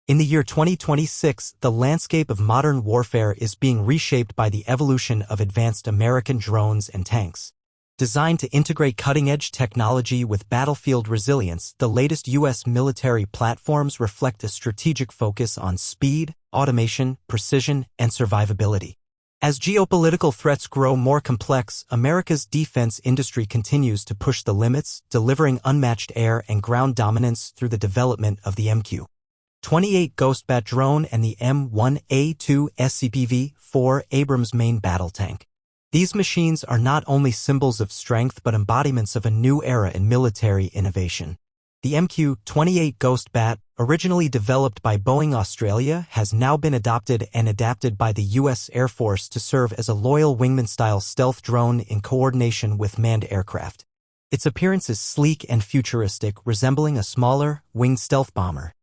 In the year 2026, the landscape of modern warfare is being reshaped by the evolution of advanced American drones and tanks. Designed to integrate cutting-edge technology with battlefield resilience, the latest U.S. military platforms reflect a strategic focus on speed, automation, precision, and survivability. As geopolitical threats grow more complex, America's defense industry continues to push the limits, delivering unmatched air and ground dominance through the development of the MQ-28 Ghostbat drone and the M1A2 SEPv4 Abrams main battle tank. These machines are not only symbols of strength but embodiments of a new era in military innovation. The MQ-28 Ghostbat, originally developed by Boeing Australia, has now been adopted and adapted by the U.S. Air Force to serve as a loyal wingman-style stealth drone in coordination with manned aircraft. Its appearance is sleek and futuristic, resembling a smaller, winged stealth bomber.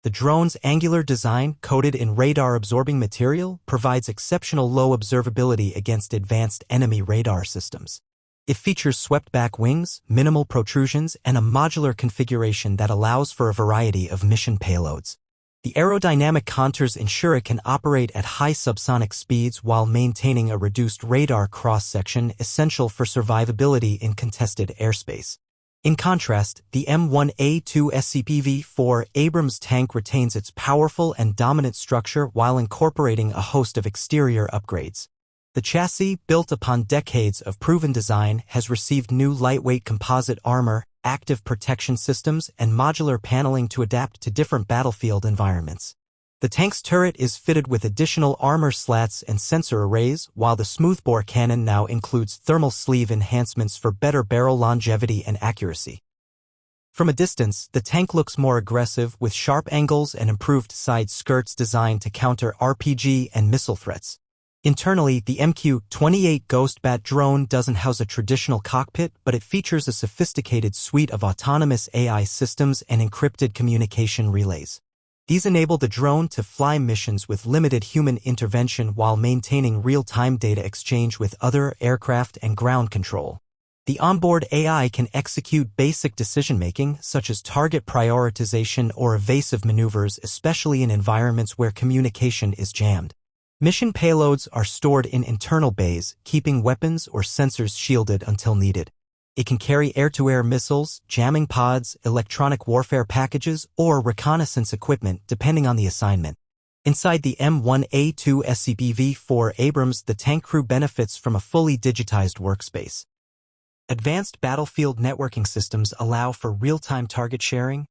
The drone's angular design, coated in radar-absorbing material, provides exceptional low observability against advanced enemy radar systems. It features swept-back wings, minimal protrusions, and a modular configuration that allows for a variety of mission payloads. The aerodynamic contours ensure it can operate at high subsonic speeds while maintaining a reduced radar cross-section essential for survivability in contested airspace. In contrast, the M1A2 SEPv4 Abrams tank retains its powerful and dominant structure while incorporating a host of exterior upgrades. The chassis, built upon decades of proven design, has received new lightweight composite armor, active protection systems, and modular paneling to adapt to different battlefield environments. The tank's turret is fitted with additional armor slats and sensor arrays, while the smoothbore cannon now includes thermal sleeve enhancements for better barrel longevity and accuracy. From a distance, the tank looks more aggressive, with sharp angles and improved side skirts designed to counter RPG and missile threats. Internally, the MQ-28 Ghostbat drone doesn't house a traditional cockpit, but it features a sophisticated suite of autonomous AI systems and encrypted communication relays. These enable the drone to fly missions with limited human intervention while maintaining real-time data exchange with other aircraft and ground control. The onboard AI can execute basic decision-making, such as target prioritization or evasive maneuvers, especially in environments where communication is jammed. Mission payloads are stored in internal bays, keeping weapons or sensors shielded until needed. It can carry air-to-air missiles, jamming pods, electronic warfare packages, or reconnaissance equipment, depending on the assignment. Inside the M1A2 SEPv4 Abrams, the tank crew benefits from a fully digitized workspace. Advanced battlefield networking systems allow for real-time target sharing,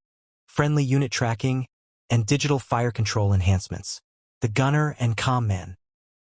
friendly unit tracking, and digital fire control enhancements. The gunner and command.